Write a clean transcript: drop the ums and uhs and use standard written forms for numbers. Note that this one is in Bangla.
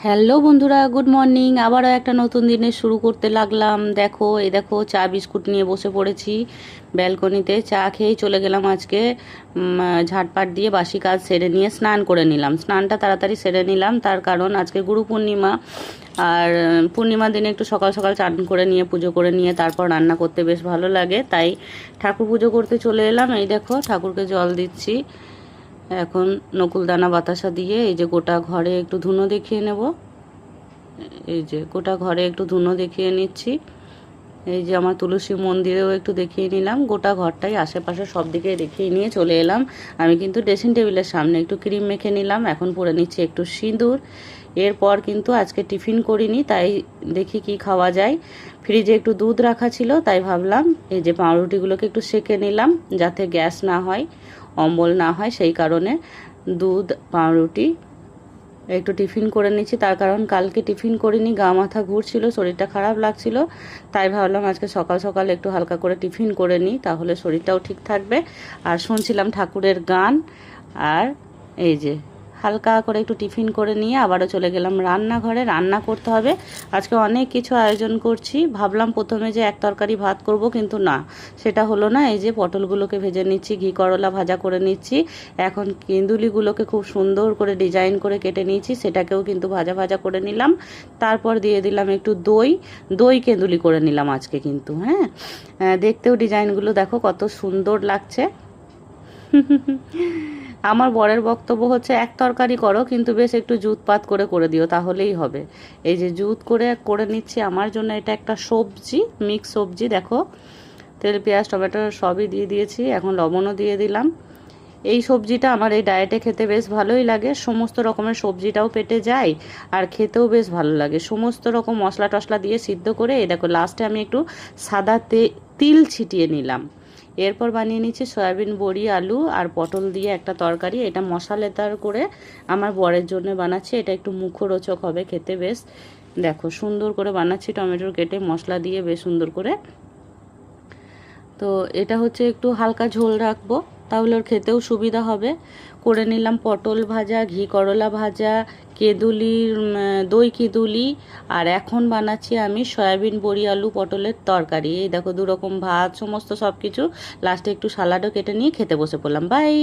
হ্যালো বন্ধুরা, গুড মর্নিং। আবারও একটা নতুন দিনে শুরু করতে লাগলাম। দেখো, এই দেখো, চা বিস্কুট নিয়ে বসে পড়েছি ব্যালকনিতে। চা খেয়েই চলে গেলাম আজকে ঝাটপাট দিয়ে বাসি কাজ সেরে নিয়ে স্নান করে নিলাম। স্নানটা তাড়াতাড়ি সেরে নিলাম, তার কারণ আজকে গুরু পূর্ণিমা। আর পূর্ণিমার দিনে একটু সকাল সকাল চান করে নিয়ে পুজো করে নিয়ে তারপর রান্না করতে বেশ ভালো লাগে, তাই ঠাকুর পুজো করতে চলে এলাম। এই দেখো, ঠাকুরকে জল দিচ্ছি এখন নকুলদানা বাতাসা দিয়ে। এই যে গোটা ঘরে একটু ধুনো দেখিয়ে নেব। এই যে গোটা ঘরে একটু ধুনো দেখিয়ে নিচ্ছি। এই যে আমার তুলসী মন্দিরেও একটু দেখিয়ে নিলাম। গোটা ঘরটাই আশেপাশে সব দিকে দেখিয়ে নিয়ে চলে এলাম। আমি কিন্তু ড্রেসিং টেবিলের সামনে একটু ক্রিম মেখে নিলাম, এখন পরে নিচ্ছি একটু সিঁদুর। এরপর কিন্তু আজকে টিফিন করিনি, তাই দেখি কি খাওয়া যায়। ফ্রিজে একটু দুধ রাখা ছিল, তাই ভাবলাম এই যে পাউরুটিগুলোকে একটু সেঁকে নিলাম, যাতে গ্যাস না হয়, অম্বল না হয়, সেই কারণে দুধ পাউরুটি একটু টিফিন করে নিচ্ছি। তার কারণ কালকে টিফিন করিনি, গা মাথা ঘুরছিল, শরীরটা খারাপ লাগছিল, তাই ভাবলাম আজকে সকাল সকাল একটু হালকা করে টিফিন করে নিই, তাহলে শরীরটাও ঠিক থাকবে। আর শুনছিলাম ঠাকুরের গান। আর এই যে হালকা করে একটু টিফিন করে নিয়ে আবারও চলে গেলাম রান্নাঘরে। রান্না করতে হবে আজকে, অনেক কিছু আয়োজন করছি। ভাবলাম প্রথমে যে এক তরকারি ভাত করব, কিন্তু না, সেটা হলো না। এই যে পটলগুলোকে ভেজে নিচ্ছি, ঘি করলা ভাজা করে নিচ্ছি। এখন কেঁদুলিগুলোকে খুব সুন্দর করে ডিজাইন করে কেটে নিয়েছি, সেটাকেও কিন্তু ভাজা ভাজা করে নিলাম। তারপর দিয়ে দিলাম একটু দই, দই কেঁদুলি করে নিলাম আজকে কিন্তু। হ্যাঁ, দেখতেও ডিজাইনগুলো দেখো কত সুন্দর লাগছে। আমার বরের বক্তব্য হচ্ছে এক তরকারি করো, কিন্তু বেশ একটু জুতপাত করে করে দিও, তাহলেই হবে। এই যে জুত করে করে নিচ্ছি আমার জন্য। এটা একটা সবজি, মিক্স সবজি। দেখো, তেল পেঁয়াজ টমেটো সবই দিয়ে দিয়েছি, এখন লবণও দিয়ে দিলাম। এই সবজিটা আমার এই ডায়েটে খেতে বেশ ভালোই লাগে। সমস্ত রকমের সবজিটাও পেটে যায় আর খেতেও বেশ ভালো লাগে। সমস্ত রকম মশলা টশলা দিয়ে সিদ্ধ করে এই দেখো লাস্টে আমি একটু সাদা তিল ছিটিয়ে নিলাম। এরপর বানিয়ে নিচ্ছি সয়াবিন বড়ি আলু আর পটল দিয়ে একটা তরকারি। এটা মশালেদার করে আমার বরের জন্য বানাচ্ছি, এটা একটু মুখরোচক হবে খেতে বেশ। দেখো সুন্দর করে বানাচ্ছি, টমেটো কেটে মশলা দিয়ে বেশ সুন্দর করে। তো এটা হচ্ছে একটু হালকা ঝোল রাখবো, তাহলে ওর খেতেও সুবিধা হবে। করে নিলাম পটল ভাজা, ঘি করলা ভাজা, কেঁদুলির দই কেঁদুলি। আর এখন বানাচ্ছি আমি সয়াবিন বড়ি আলু পটলের তরকারি। এই দেখো দুরকম ভাত, সমস্ত সব কিছু, লাস্টে একটু সালাডও কেটে নিয়ে খেতে বসে পড়লাম। বাই।